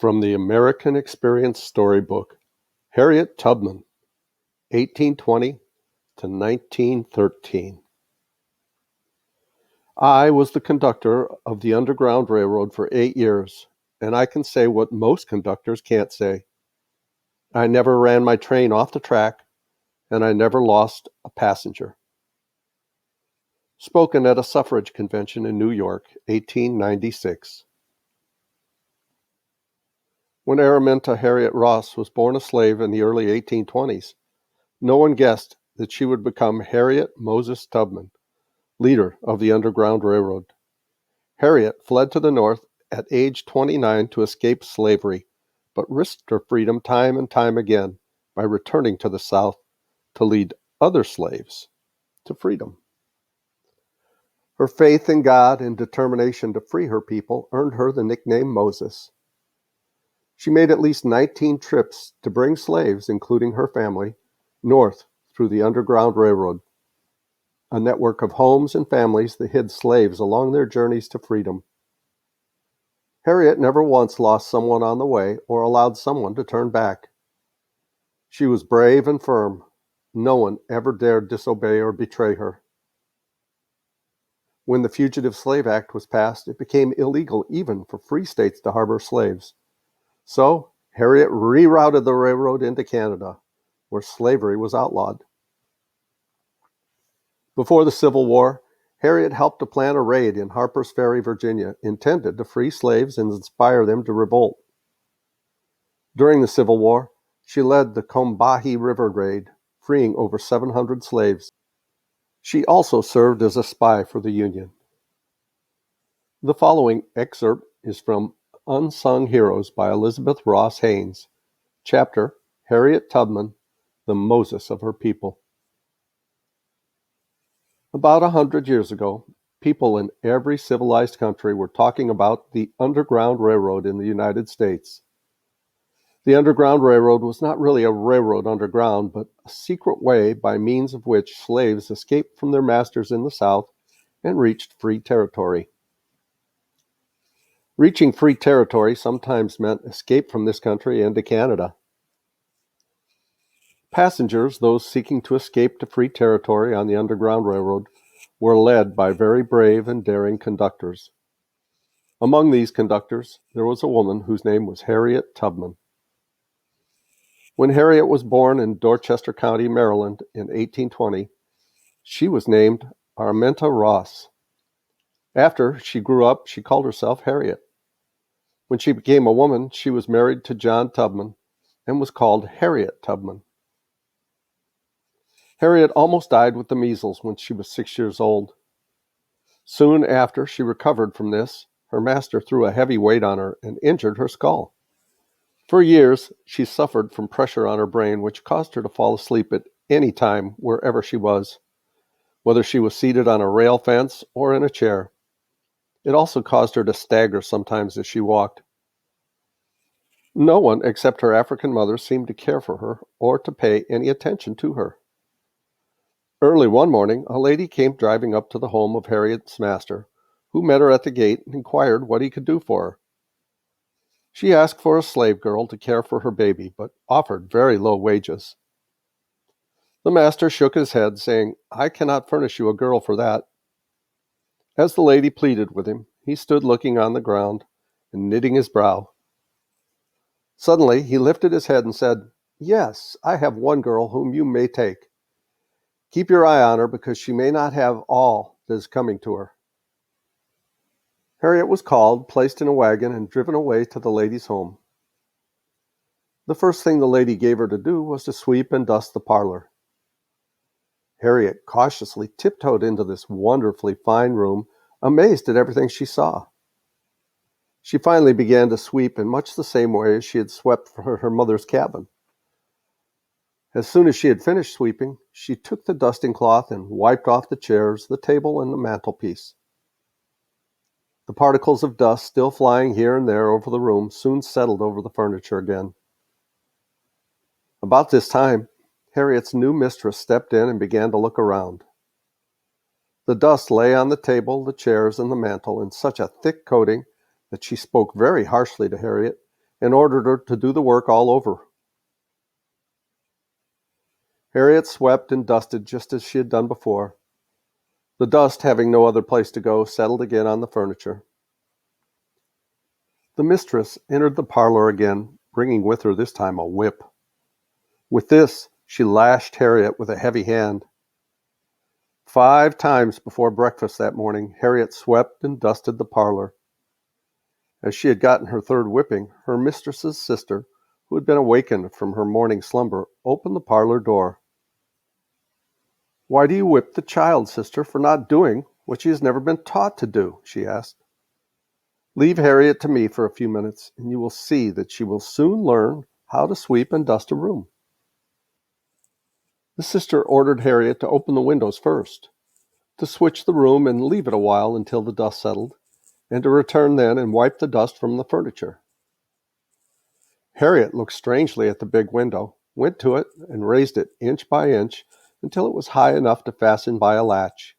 From the American Experience Storybook, Harriet Tubman, 1820 to 1913. I was the conductor of the Underground Railroad for 8 years, and I can say what most conductors can't say. I never ran my train off the track, and I never lost a passenger. Spoken at a suffrage convention in New York, 1896. When Araminta Harriet Ross was born a slave in the early 1820s, no one guessed that she would become Harriet Moses Tubman, leader of the Underground Railroad. Harriet fled to the North at age 29 to escape slavery, but risked her freedom time and time again by returning to the South to lead other slaves to freedom. Her faith in God and determination to free her people earned her the nickname Moses. She made at least 19 trips to bring slaves, including her family, north through the Underground Railroad, a network of homes and families that hid slaves along their journeys to freedom. Harriet never once lost someone on the way or allowed someone to turn back. She was brave and firm. No one ever dared disobey or betray her. When the Fugitive Slave Act was passed, it became illegal even for free states to harbor slaves. So, Harriet rerouted the railroad into Canada, where slavery was outlawed. Before the Civil War, Harriet helped to plan a raid in Harper's Ferry, Virginia, intended to free slaves and inspire them to revolt. During the Civil War, she led the Combahee River raid, freeing over 700 slaves. She also served as a spy for the Union. The following excerpt is from Unsung Heroes by Elizabeth Ross Haynes, chapter Harriet Tubman, the Moses of Her People. About 100 years ago, people in every civilized country were talking about the Underground Railroad in the United States. The Underground Railroad was not really a railroad underground, but a secret way by means of which slaves escaped from their masters in the South and reached free territory. Reaching free territory sometimes meant escape from this country into Canada. Passengers, those seeking to escape to free territory on the Underground Railroad, were led by very brave and daring conductors. Among these conductors, there was a woman whose name was Harriet Tubman. When Harriet was born in Dorchester County, Maryland, in 1820, she was named Araminta Ross. After she grew up, she called herself Harriet. When she became a woman, she was married to John Tubman and was called Harriet Tubman. Harriet almost died with the measles when she was 6 years old. Soon after she recovered from this, her master threw a heavy weight on her and injured her skull. For years, she suffered from pressure on her brain, which caused her to fall asleep at any time wherever she was, whether she was seated on a rail fence or in a chair. It also caused her to stagger sometimes as she walked. No one except her African mother seemed to care for her or to pay any attention to her. Early one morning, a lady came driving up to the home of Harriet's master, who met her at the gate and inquired what he could do for her. She asked for a slave girl to care for her baby, but offered very low wages. The master shook his head, saying, "I cannot furnish you a girl for that." As the lady pleaded with him, he stood looking on the ground and knitting his brow. Suddenly, he lifted his head and said, "Yes, I have one girl whom you may take. Keep your eye on her, because she may not have all that is coming to her." Harriet was called, placed in a wagon, and driven away to the lady's home. The first thing the lady gave her to do was to sweep and dust the parlor. Harriet cautiously tiptoed into this wonderfully fine room, amazed at everything she saw. She finally began to sweep in much the same way as she had swept for her mother's cabin. As soon as she had finished sweeping, she took the dusting cloth and wiped off the chairs, the table, and the mantelpiece. The particles of dust still flying here and there over the room soon settled over the furniture again. About this time, Harriet's new mistress stepped in and began to look around. The dust lay on the table, the chairs, and the mantel in such a thick coating that she spoke very harshly to Harriet and ordered her to do the work all over. Harriet swept and dusted just as she had done before. The dust, having no other place to go, settled again on the furniture. The mistress entered the parlor again, bringing with her this time a whip. With this, she lashed Harriet with a heavy hand. 5 times before breakfast that morning, Harriet swept and dusted the parlor. As she had gotten her 3rd whipping, her mistress's sister, who had been awakened from her morning slumber, opened the parlor door. "Why do you whip the child, sister, for not doing what she has never been taught to do?" she asked. "Leave Harriet to me for a few minutes, and you will see that she will soon learn how to sweep and dust a room." The sister ordered Harriet to open the windows first, to switch the room and leave it a while until the dust settled, and to return then and wipe the dust from the furniture. Harriet looked strangely at the big window, went to it, and raised it inch by inch until it was high enough to fasten by a latch.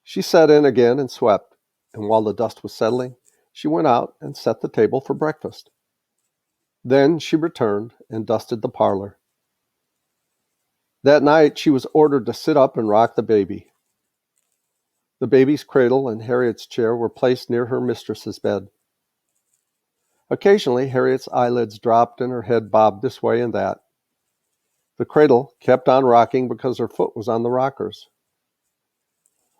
She sat in again and swept, and while the dust was settling, she went out and set the table for breakfast. Then she returned and dusted the parlor. That night she was ordered to sit up and rock the baby. The baby's cradle and Harriet's chair were placed near her mistress's bed. Occasionally Harriet's eyelids dropped and her head bobbed this way and that. The cradle kept on rocking because her foot was on the rockers.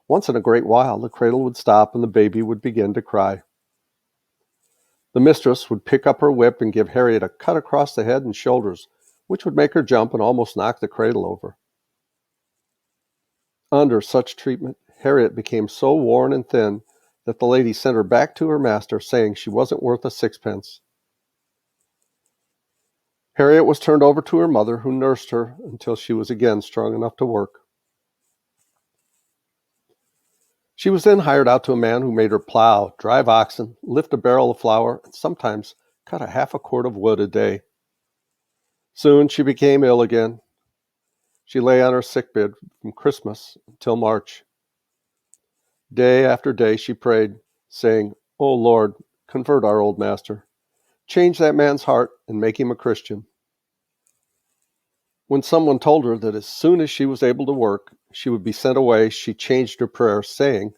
Once in a great while the cradle would stop and the baby would begin to cry. The mistress would pick up her whip and give Harriet a cut across the head and shoulders, which would make her jump and almost knock the cradle over. Under such treatment, Harriet became so worn and thin that the lady sent her back to her master, saying she wasn't worth a sixpence. Harriet was turned over to her mother, who nursed her until she was again strong enough to work. She was then hired out to a man who made her plow, drive oxen, lift a barrel of flour, and sometimes cut a half a cord of wood a day. Soon she became ill again. She lay on her sickbed from Christmas until March. Day after day she prayed, saying, "O Lord, convert our old master. Change that man's heart and make him a Christian." When someone told her that as soon as she was able to work, she would be sent away, she changed her prayer, saying,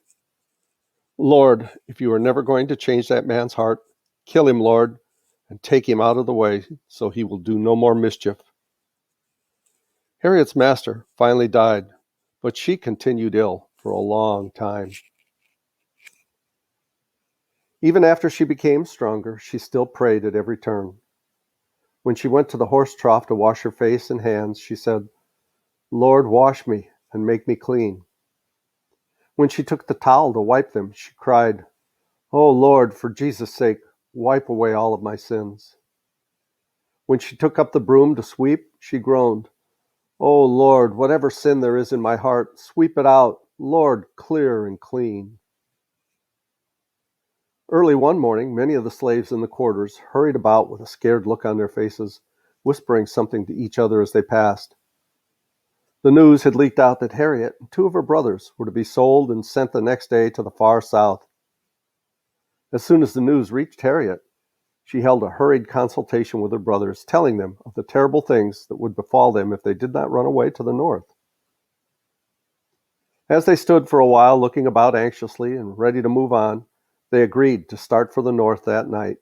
"Lord, if you are never going to change that man's heart, kill him, Lord, and take him out of the way so he will do no more mischief." Harriet's master finally died, but she continued ill for a long time. Even after she became stronger, she still prayed at every turn. When she went to the horse trough to wash her face and hands, she said, "Lord, wash me and make me clean." When she took the towel to wipe them, she cried, "Oh Lord, for Jesus' sake, wipe away all of my sins." When she took up the broom to sweep, she groaned, "Oh Lord, whatever sin there is in my heart, sweep it out, Lord, clear and clean." Early one morning, many of the slaves in the quarters hurried about with a scared look on their faces, whispering something to each other as they passed. The news had leaked out that Harriet and 2 of her brothers were to be sold and sent the next day to the far south. As soon as the news reached Harriet, she held a hurried consultation with her brothers, telling them of the terrible things that would befall them if they did not run away to the north. As they stood for a while looking about anxiously and ready to move on, they agreed to start for the north that night.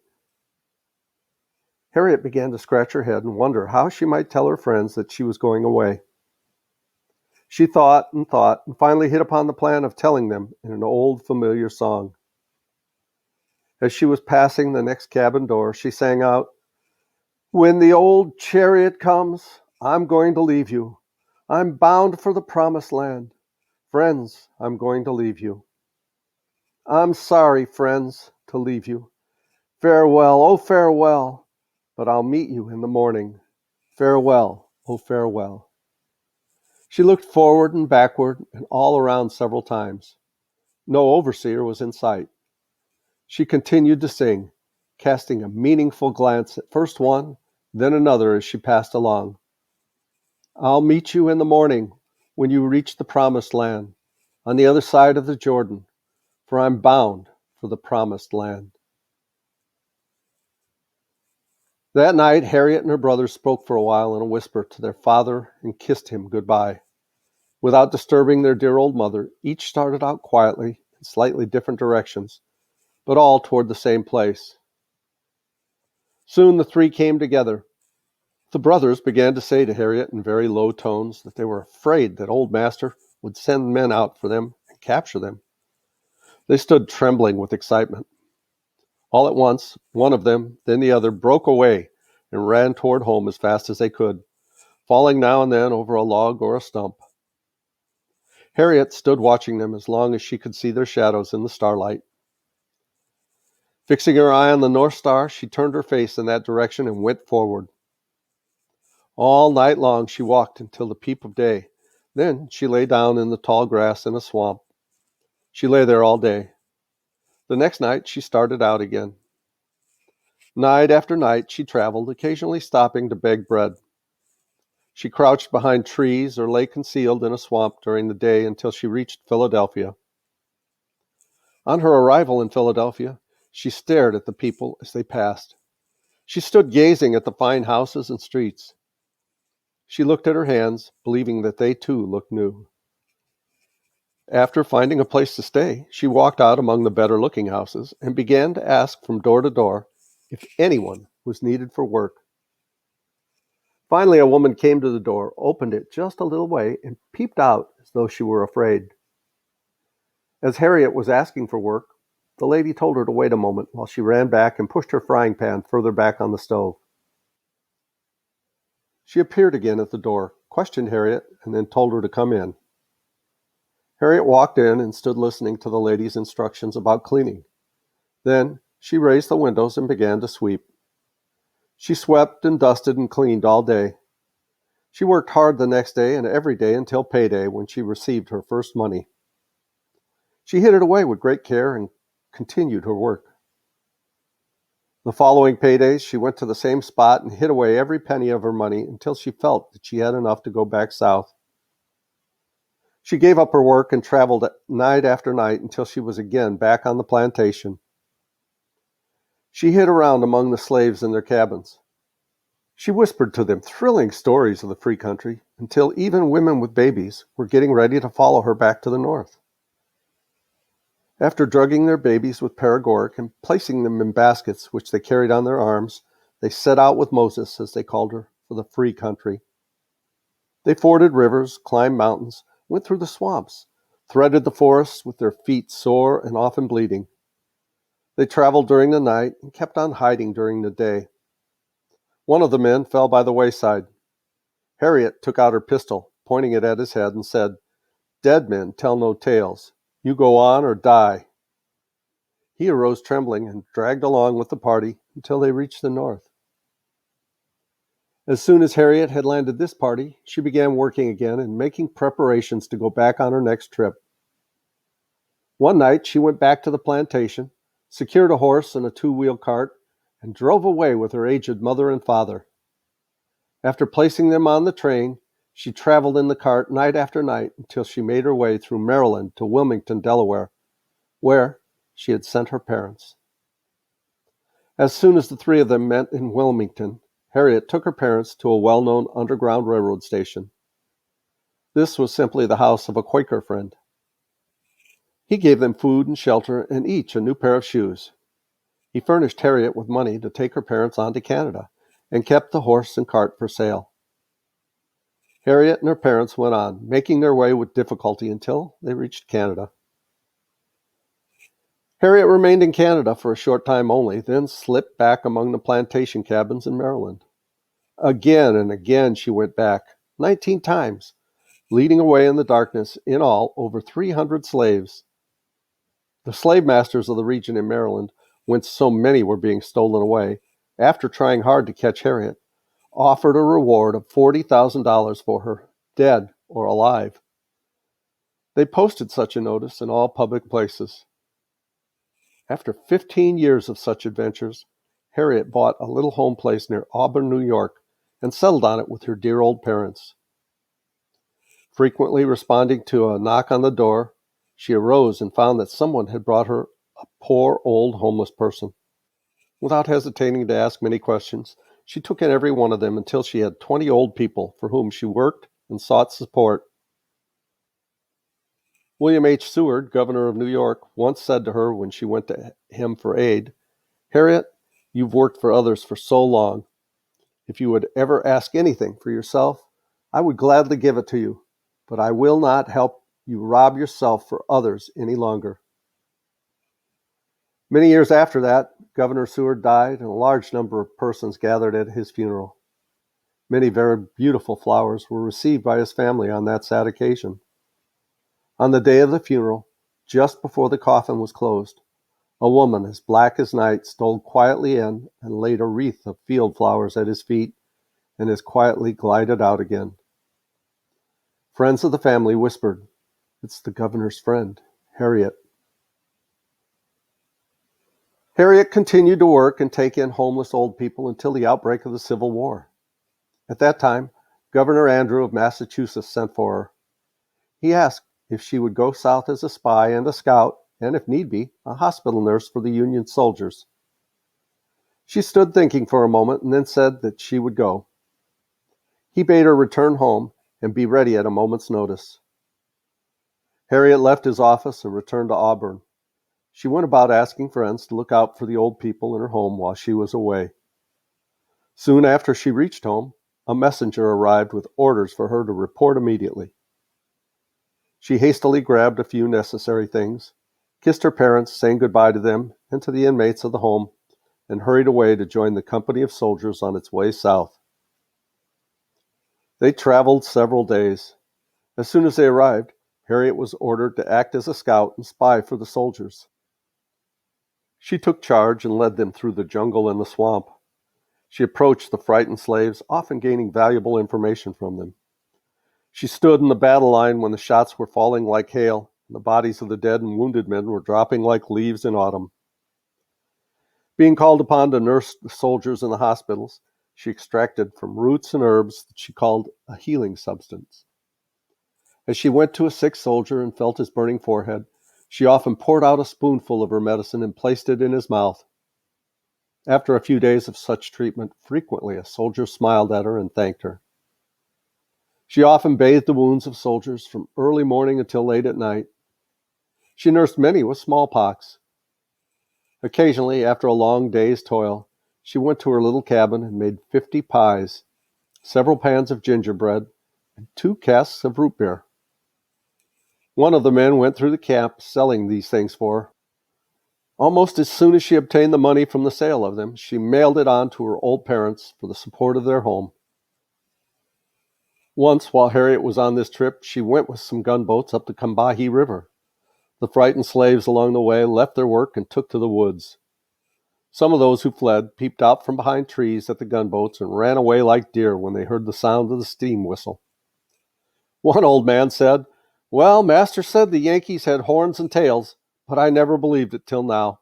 Harriet began to scratch her head and wonder how she might tell her friends that she was going away. She thought and finally hit upon the plan of telling them in an old familiar song. As she was passing the next cabin door, she sang out, "When the old chariot comes, I'm going to leave you. I'm bound for the promised land. Friends, I'm going to leave you. I'm sorry, friends, to leave you. Farewell, oh farewell, but I'll meet you in the morning. Farewell, oh farewell." She looked forward and backward and all around several times. No overseer was in sight. She continued to sing, casting a meaningful glance at first one, then another as she passed along. "I'll meet you in the morning when you reach the promised land, on the other side of the Jordan, for I'm bound for the promised land." That night, Harriet and her brothers spoke for a while in a whisper to their father and kissed him goodbye. Without disturbing their dear old mother, each started out quietly in slightly different directions, but all toward the same place. Soon the three came together. The brothers began to say to Harriet in very low tones that they were afraid that old master would send men out for them and capture them. They stood trembling with excitement. All at once, one of them, then the other, broke away and ran toward home as fast as they could, falling now and then over a log or a stump. Harriet stood watching them as long as she could see their shadows in the starlight. Fixing her eye on the North Star, she turned her face in that direction and went forward. All night long she walked until the peep of day. Then she lay down in the tall grass in a swamp. She lay there all day. The next night she started out again. Night after night she traveled, occasionally stopping to beg bread. She crouched behind trees or lay concealed in a swamp during the day until she reached Philadelphia. On her arrival in Philadelphia, she stared at the people as they passed. She stood gazing at the fine houses and streets. She looked at her hands, believing that they too looked new. After finding a place to stay, she walked out among the better-looking houses and began to ask from door to door if anyone was needed for work. Finally, a woman came to the door, opened it just a little way, and peeped out as though she were afraid. As Harriet was asking for work, the lady told her to wait a moment while she ran back and pushed her frying pan further back on the stove. She appeared again at the door, questioned Harriet, and then told her to come in. Harriet walked in and stood listening to the lady's instructions about cleaning. Then she raised the windows and began to sweep. She swept and dusted and cleaned all day. She worked hard the next day and every day until payday, when she received her first money. She hid it away with great care and continued her work. The following paydays, she went to the same spot and hid away every penny of her money until she felt that she had enough to go back south. She gave up her work and traveled night after night until she was again back on the plantation. She hid around among the slaves in their cabins. She whispered to them thrilling stories of the free country until even women with babies were getting ready to follow her back to the north. After drugging their babies with paregoric and placing them in baskets which they carried on their arms, they set out with Moses, as they called her, for the free country. They forded rivers, climbed mountains, went through the swamps, threaded the forests with their feet sore and often bleeding. They traveled during the night and kept on hiding during the day. One of the men fell by the wayside. Harriet took out her pistol, pointing it at his head, and said, "Dead men tell no tales. You go on or die." He arose trembling and dragged along with the party until they reached the north. As soon as Harriet had landed this party, she began working again and making preparations to go back on her next trip. One night she went back to the plantation, secured a horse and a two-wheel cart, and drove away with her aged mother and father. After placing them on the train, she traveled in the cart night after night until she made her way through Maryland to Wilmington, Delaware, where she had sent her parents. As soon as the three of them met in Wilmington, Harriet took her parents to a well-known Underground Railroad station. This was simply the house of a Quaker friend. He gave them food and shelter and each a new pair of shoes. He furnished Harriet with money to take her parents on to Canada and kept the horse and cart for sale. Harriet and her parents went on, making their way with difficulty until they reached Canada. Harriet remained in Canada for a short time only, then slipped back among the plantation cabins in Maryland. Again and again she went back, 19 times, leading away in the darkness, in all, over 300 slaves. The slave masters of the region in Maryland, whence so many were being stolen away, after trying hard to catch Harriet, offered a reward of $40,000 for her, dead or alive. They posted such a notice in all public places. After 15 years of such adventures, Harriet bought a little home place near Auburn, New York, and settled on it with her dear old parents. Frequently responding to a knock on the door, she arose and found that someone had brought her a poor old homeless person. Without hesitating to ask many questions, She took in every one of them until she had 20 old people for whom she worked and sought support. William H. Seward, governor of New York, once said to her when she went to him for aid, "Harriet, you've worked for others for so long. If you would ever ask anything for yourself, I would gladly give it to you, but I will not help you rob yourself for others any longer." Many years after that, Governor Seward died, and a large number of persons gathered at his funeral. Many very beautiful flowers were received by his family on that sad occasion. On the day of the funeral, just before the coffin was closed, a woman as black as night stole quietly in and laid a wreath of field flowers at his feet and as quietly glided out again. Friends of the family whispered, "It's the governor's friend, Harriet." Harriet continued to work and take in homeless old people until the outbreak of the Civil War. At that time, Governor Andrew of Massachusetts sent for her. He asked if she would go south as a spy and a scout, and if need be, a hospital nurse for the Union soldiers. She stood thinking for a moment and then said that she would go. He bade her return home and be ready at a moment's notice. Harriet left his office and returned to Auburn. She went about asking friends to look out for the old people in her home while she was away. Soon after she reached home, a messenger arrived with orders for her to report immediately. She hastily grabbed a few necessary things, kissed her parents, saying goodbye to them and to the inmates of the home, and hurried away to join the company of soldiers on its way south. They traveled several days. As soon as they arrived, Harriet was ordered to act as a scout and spy for the soldiers. She took charge and led them through the jungle and the swamp. She approached the frightened slaves, often gaining valuable information from them. She stood in the battle line when the shots were falling like hail, and the bodies of the dead and wounded men were dropping like leaves in autumn. Being called upon to nurse the soldiers in the hospitals, she extracted from roots and herbs that she called a healing substance. As she went to a sick soldier and felt his burning forehead, she often poured out a spoonful of her medicine and placed it in his mouth. After a few days of such treatment, frequently a soldier smiled at her and thanked her. She often bathed the wounds of soldiers from early morning until late at night. She nursed many with smallpox. Occasionally, after a long day's toil, she went to her little cabin and made 50 pies, several pans of gingerbread, and 2 casks of root beer. One of the men went through the camp selling these things for her. Almost as soon as she obtained the money from the sale of them, she mailed it on to her old parents for the support of their home. Once, while Harriet was on this trip, she went with some gunboats up the Combahee River. The frightened slaves along the way left their work and took to the woods. Some of those who fled peeped out from behind trees at the gunboats and ran away like deer when they heard the sound of the steam whistle. One old man said, "Well, Master said the Yankees had horns and tails, but I never believed it till now."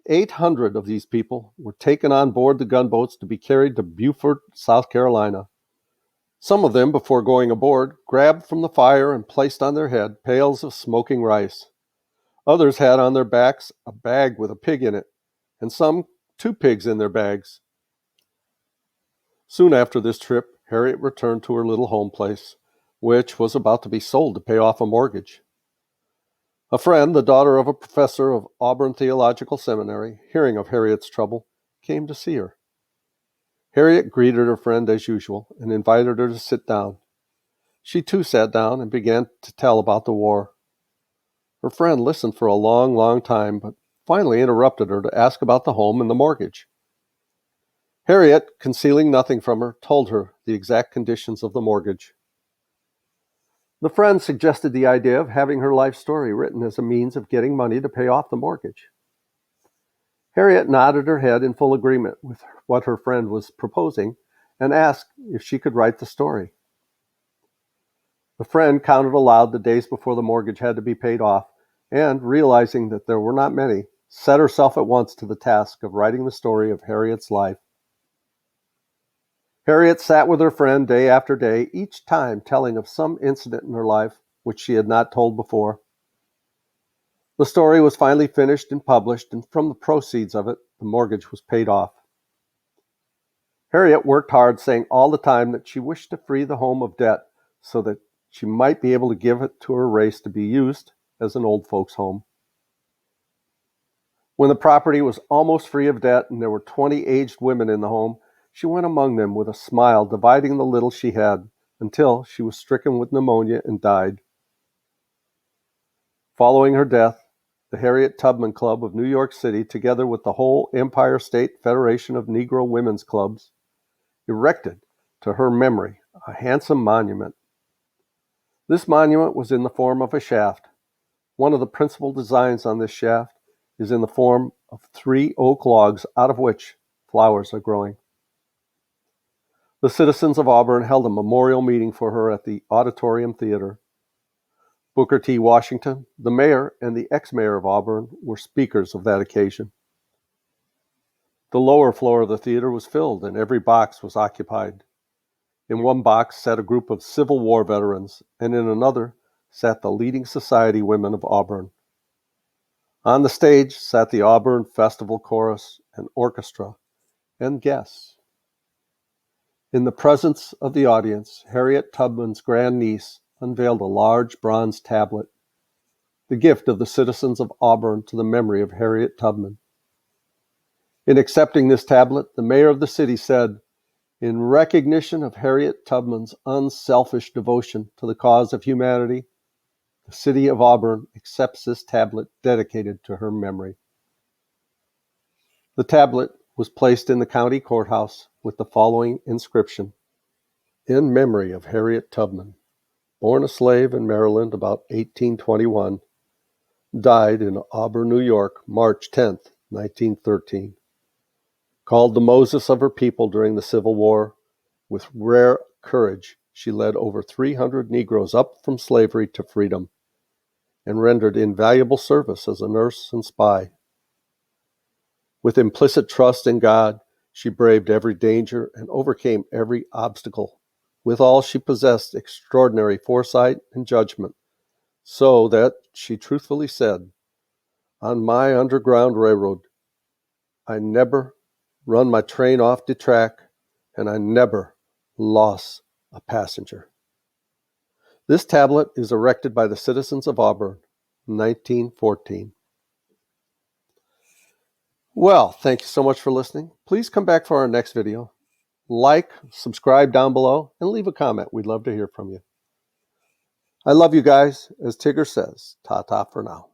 800 of these people were taken on board the gunboats to be carried to Beaufort, South Carolina. Some of them, before going aboard, grabbed from the fire and placed on their head pails of smoking rice. Others had on their backs a bag with a pig in it, and some 2 pigs in their bags. Soon after this trip, Harriet returned to her little home place, which was about to be sold to pay off a mortgage. A friend, the daughter of a professor of Auburn Theological Seminary, hearing of Harriet's trouble, came to see her. Harriet greeted her friend as usual and invited her to sit down. She too sat down and began to tell about the war. Her friend listened for a long, long time, but finally interrupted her to ask about the home and the mortgage. Harriet, concealing nothing from her, told her the exact conditions of the mortgage. The friend suggested the idea of having her life story written as a means of getting money to pay off the mortgage. Harriet nodded her head in full agreement with what her friend was proposing and asked if she could write the story. The friend counted aloud the days before the mortgage had to be paid off and, realizing that there were not many, set herself at once to the task of writing the story of Harriet's life. Harriet sat with her friend day after day, each time telling of some incident in her life which she had not told before. The story was finally finished and published, and from the proceeds of it, the mortgage was paid off. Harriet worked hard, saying all the time that she wished to free the home of debt so that she might be able to give it to her race to be used as an old folks' home. When the property was almost free of debt and there were 20 aged women in the home, she went among them with a smile, dividing the little she had, until she was stricken with pneumonia and died. Following her death, the Harriet Tubman Club of New York City, together with the whole Empire State Federation of Negro Women's Clubs, erected to her memory a handsome monument. This monument was in the form of a shaft. One of the principal designs on this shaft is in the form of 3 oak logs out of which flowers are growing. The citizens of Auburn held a memorial meeting for her at the Auditorium Theater. Booker T. Washington, the mayor, and the ex-mayor of Auburn were speakers of that occasion. The lower floor of the theater was filled and every box was occupied. In one box sat a group of Civil War veterans, and in another sat the leading society women of Auburn. On the stage sat the Auburn Festival Chorus and Orchestra and guests. In the presence of the audience, Harriet Tubman's grandniece unveiled a large bronze tablet, the gift of the citizens of Auburn to the memory of Harriet Tubman. In accepting this tablet, the mayor of the city said, "In recognition of Harriet Tubman's unselfish devotion to the cause of humanity, the city of Auburn accepts this tablet dedicated to her memory." The tablet was placed in the county courthouse with the following inscription: "In memory of Harriet Tubman, born a slave in Maryland about 1821, died in Auburn, New York, March 10, 1913. Called the Moses of her people during the Civil War, with rare courage she led over 300 Negroes up from slavery to freedom, and rendered invaluable service as a nurse and spy. With implicit trust in God, she braved every danger and overcame every obstacle. Withal, she possessed extraordinary foresight and judgment, so that she truthfully said, 'On my Underground Railroad, I never run my train off the track, and I never lost a passenger.'" This tablet is erected by the citizens of Auburn, 1914. Well, thank you so much for listening. Please come back for our next video. Like, subscribe down below, and leave a comment. We'd love to hear from you. I love you guys. As Tigger says, ta-ta for now.